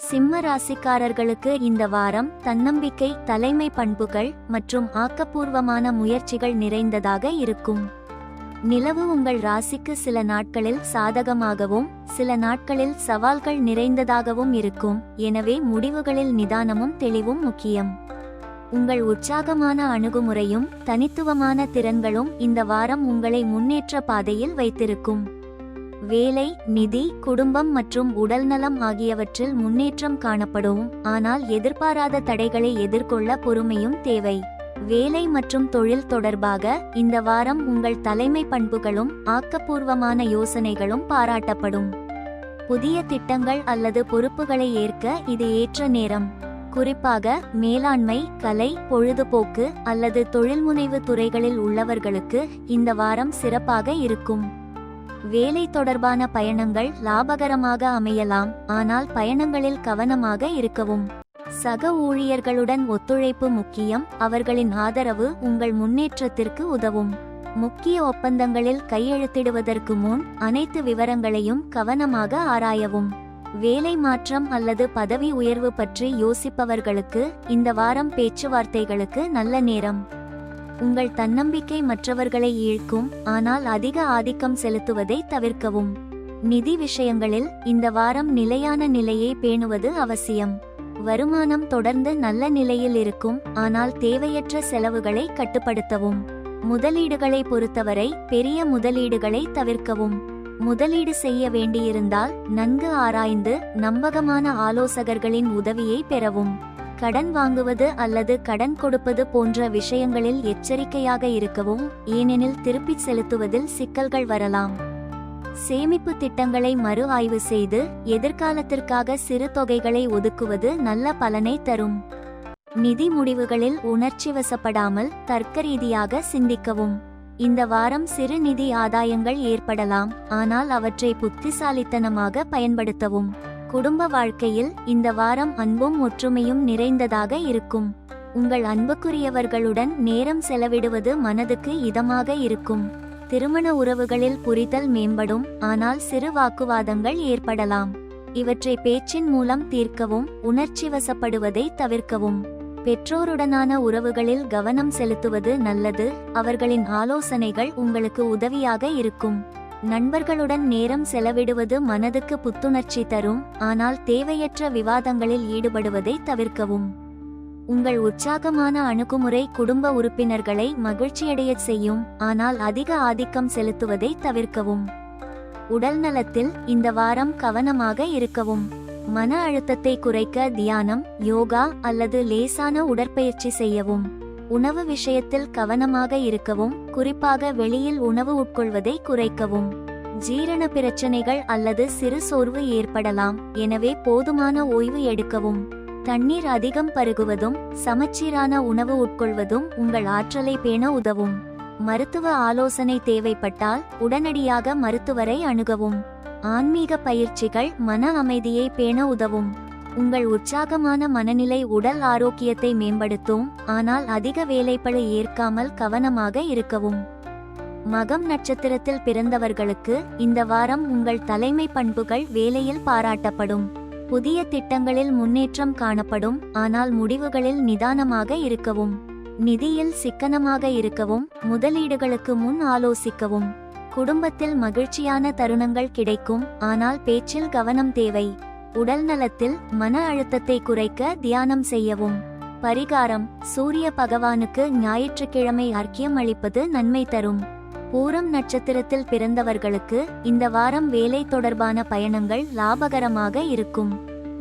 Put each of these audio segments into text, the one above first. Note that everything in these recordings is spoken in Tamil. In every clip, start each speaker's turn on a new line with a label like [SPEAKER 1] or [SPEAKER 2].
[SPEAKER 1] சிம்ம ராசிக்காரர்களுக்கு இந்த வாரம் தன்னம்பிக்கை, தலைமை பண்புகள் மற்றும் ஆக்கப்பூர்வமான முயற்சிகள் நிறைந்ததாக இருக்கும். நிலவு உங்கள் ராசிக்கு சில நாட்களில் சாதகமாகவும் சில நாட்களில் சவால்கள் நிறைந்ததாகவும் இருக்கும். எனவே முடிவுகளில் நிதானமும் தெளிவும் முக்கியம். உங்கள் உற்சாகமான அணுகுமுறையும் தனித்துவமான திறன்களும் இந்த வாரம் உங்களை முன்னேற்ற பாதையில் வைத்திருக்கும். வேலை, நிதி, குடும்பம் மற்றும் உடல்நலம் ஆகியவற்றில் முன்னேற்றம் காணப்படும். ஆனால் எதிர்பாராத தடைகளை எதிர்கொள்ள பொறுமையும் தேவை. வேலை மற்றும் தொழில் தொடர்பாக இந்த வாரம் உங்கள் தலைமை பண்புகளும் ஆக்கப்பூர்வமான யோசனைகளும் பாராட்டப்படும். புதிய திட்டங்கள் அல்லது பொறுப்புகளை ஏற்க இது ஏற்ற நேரம். குறிப்பாக மேலாண்மை, கலை, பொழுதுபோக்கு அல்லது தொழில்முனைவு துறைகளில் உள்ளவர்களுக்கு இந்த வாரம் சிறப்பாக இருக்கும். வேலை தொடர்பான பயணங்கள் லாபகரமாக அமையலாம், ஆனால் பயணங்களில் கவனமாக இருக்கவும். சக ஊழியர்களுடன் ஒத்துழைப்பு முக்கியம். அவர்களின் ஆதரவு உங்கள் முன்னேற்றத்திற்கு உதவும். முக்கிய ஒப்பந்தங்களில் கையெழுத்திடுவதற்கு முன் அனைத்து விவரங்களையும் கவனமாக ஆராயவும். வேலை மாற்றம் அல்லது பதவி உயர்வு பற்றி யோசிப்பவர்களுக்கு இந்த வாரம் பேச்சுவார்த்தைகளுக்கு நல்ல நேரம். உங்கள் தன்னம்பிக்கை மற்றவர்களை ஈர்க்கும், ஆனால் அதிக ஆதிக்கம் செலுத்துவதை தவிர்க்கவும். நிதி விஷயங்களில் இந்த வாரம் நிலையான நிலையை பேணுவது அவசியம். வருமானம் தொடர்ந்து நல்ல நிலையில் இருக்கும், ஆனால் தேவையற்ற செலவுகளை கட்டுப்படுத்தவும். முதலீடுகளை பொறுத்தவரை பெரிய முதலீடுகளை தவிர்க்கவும். முதலீடு செய்ய வேண்டியிருந்தால் நன்கு ஆராய்ந்து நம்பகமான ஆலோசகர்களின் உதவியை பெறவும். கடன் வாங்குவது அல்லது கடன் கொடுப்பது போன்ற விஷயங்களில் எச்சரிக்கையாக இருக்கவும், ஏனெனில் திருப்பிச் செலுத்துவதில் சிக்கல்கள் வரலாம். சேமிப்பு திட்டங்களை மறு ஆய்வு செய்து எதிர்காலத்திற்காக சிறு தொகைகளை ஒதுக்குவது நல்ல பலனை தரும். நிதி முடிவுகளில் உணர்ச்சிவசப்படாமல் தர்க்கரீதியாக சிந்திக்கவும். இந்த வாரம் சிறு நிதி ஆதாயங்கள் ஏற்படலாம், ஆனால் அவற்றை புத்திசாலித்தனமாக பயன்படுத்தவும். குடும்ப வாழ்க்கையில் இந்த வாரம் அன்பும் ஒற்றுமையும் நிறைந்ததாக இருக்கும். உங்கள் அன்புக்குரியவர்களுடன் நேரம் செலவிடுவது மனதுக்கு இதமாக இருக்கும். திருமண உறவுகளில் புரிதல் மேம்படும், ஆனால் சிறு வாக்குவாதங்கள் ஏற்படலாம். இவற்றை பேச்சின் மூலம் தீர்க்கவும், உணர்ச்சிவசப்படுவதை தவிர்க்கவும். பெற்றோருடனான உறவுகளில் கவனம் செலுத்துவது நல்லது. அவர்களின் ஆலோசனைகள் உங்களுக்கு உதவியாக இருக்கும். நண்பர்களுடன் நேரம் செலவிடுவது மனதுக்கு புத்துணர்ச்சி தரும், ஆனால் தேவையற்ற விவாதங்களில் ஈடுபடுவதை தவிர்க்கவும். உங்கள் உற்சாகமான அணுகுமுறை குடும்ப உறுப்பினர்களை மகிழ்ச்சியடையச் செய்யும், ஆனால் அதிக ஆதிக்கம் செலுத்துவதை தவிர்க்கவும். உடல் நலத்தில் இந்த வாரம் கவனமாக இருக்கவும். மன அழுத்தத்தை குறைக்க தியானம், யோகா அல்லது லேசான உடற்பயிற்சி செய்யவும். உணவு விஷயத்தில் கவனமாக இருக்கவும், குறிப்பாக வெளியில் உணவு உட்கொள்வதை குறைக்கவும். ஜீரண பிரச்சனைகள் அல்லது சிறு சோர்வு ஏற்படலாம், எனவே போதுமான ஓய்வு எடுக்கவும். தண்ணீர் அதிகம் பருகுவதும் சமச்சீரான உணவு உட்கொள்வதும் உங்கள் ஆற்றலை பேண உதவும். மருத்துவ ஆலோசனை தேவைப்பட்டால் உடனடியாக மருத்துவரை அணுகவும். ஆன்மீக பயிற்சிகள் மன அமைதியை பேண உதவும். உங்கள் உற்சாகமான மனநிலை உடல் ஆரோக்கியத்தை மேம்படுத்தும், ஆனால் அதிக வேலைப்பளு ஏற்காமல் கவனமாக இருக்கவும். மகம் நட்சத்திரத்தில் பிறந்தவர்களுக்கு இந்த வாரம் உங்கள் தலைமை பண்புகள் வேலையில் பாராட்டப்படும். புதிய திட்டங்களில் முன்னேற்றம் காணப்படும், ஆனால் முடிவுகளில் நிதானமாக இருக்கவும். நிதியில் சிக்கனமாக இருக்கவும், முதலீடுகளுக்கு முன் ஆலோசிக்கவும். குடும்பத்தில் மகிழ்ச்சியான தருணங்கள் கிடைக்கும், ஆனால் பேச்சில் கவனம் தேவை. உடல் நலத்தில் மன அழுத்தத்தை குறைக்க தியானம் செய்யவும். பரிகாரம்: சூரிய பகவானுக்கு ஞாயிற்றுக்கிழமை அர்க்கியம் அளிப்பது நன்மை தரும். பூரம் நட்சத்திரத்தில் பிறந்தவர்களுக்கு இந்த வாரம் வேலை தொடர்பான பயணங்கள் லாபகரமாக இருக்கும்.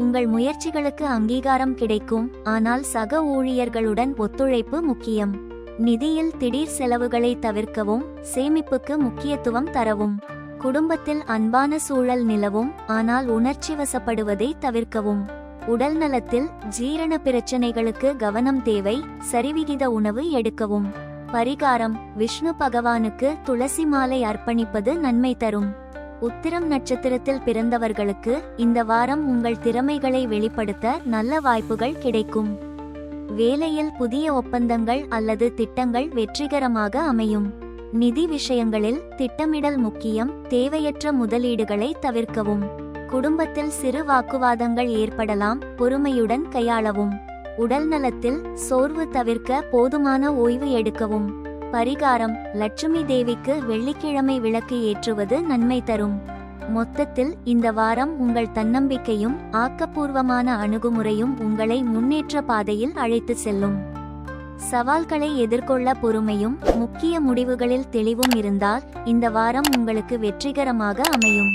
[SPEAKER 1] உங்கள் முயற்சிகளுக்கு அங்கீகாரம் கிடைக்கும், ஆனால் சக ஊழியர்களுடன் ஒத்துழைப்பு முக்கியம். நிதியில் திடீர் செலவுகளை தவிர்க்கவும், சேமிப்புக்கு முக்கியத்துவம் தரவும். குடும்பத்தில் அன்பான சூழல் நிலவும், ஆனால் உணர்ச்சிவசப்படுவதை தவிர்க்கவும். உடல் நலத்தில் ஜீரண பிரச்சனைகளுக்கு கவனம் தேவை. சரிவிகித உணவு எடுக்கவும். பரிகாரம்: விஷ்ணு பகவானுக்கு துளசி மாலை அர்ப்பணிப்பது நன்மை தரும். உத்திரம் நட்சத்திரத்தில் பிறந்தவர்களுக்கு இந்த வாரம் உங்கள் திறமைகளை வெளிப்படுத்த நல்ல வாய்ப்புகள் கிடைக்கும். வேலையில் புதிய ஒப்பந்தங்கள் அல்லது திட்டங்கள் வெற்றிகரமாக அமையும். நிதி விஷயங்களில் திட்டமிடல் முக்கியம். தேவையற்ற முதலீடுகளை தவிர்க்கவும். குடும்பத்தில் சிறு வாக்குவாதங்கள் ஏற்படலாம், பொறுமையுடன் கையாளவும். உடல் நலத்தில் சோர்வு தவிர்க்க போதுமான ஓய்வு எடுக்கவும். பரிகாரம்: லட்சுமி தேவிக்கு வெள்ளிக்கிழமை விளக்கு ஏற்றுவது நன்மை தரும். மொத்தத்தில் இந்த வாரம் உங்கள் தன்னம்பிக்கையும் ஆக்கப்பூர்வமான அணுகுமுறையும் உங்களை முன்னேற்ற பாதையில் அழைத்து செல்லும். சவால்களை எதிர்கொள்ள பொறுமையும் முக்கிய முடிவுகளில் தெளிவும் இருந்தால் இந்த வாரம் உங்களுக்கு வெற்றிகரமாக அமையும்.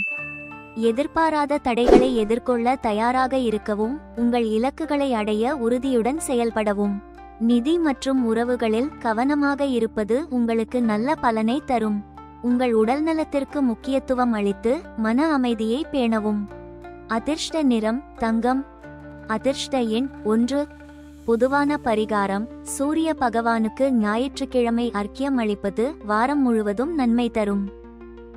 [SPEAKER 1] எதிர்பாராத தடைகளை எதிர்கொள்ள தயாராக இருக்கவும், உங்கள் இலக்குகளை அடைய உறுதியுடன் செயல்படவும். நிதி மற்றும் உறவுகளில் கவனமாக இருப்பது உங்களுக்கு நல்ல பலனை தரும். உங்கள் உடல்நலத்திற்கு முக்கியத்துவம் அளித்து மன அமைதியை பேணவும். அதிர்ஷ்ட நிறம் தங்கம். அதிர்ஷ்ட எண் 1. பொதுவான பரிகாரம்: சூரிய பகவானுக்கு ஞாயிற்றுக்கிழமை அர்க்கியம் அளிப்பது வாரம் முழுவதும் நன்மை தரும்.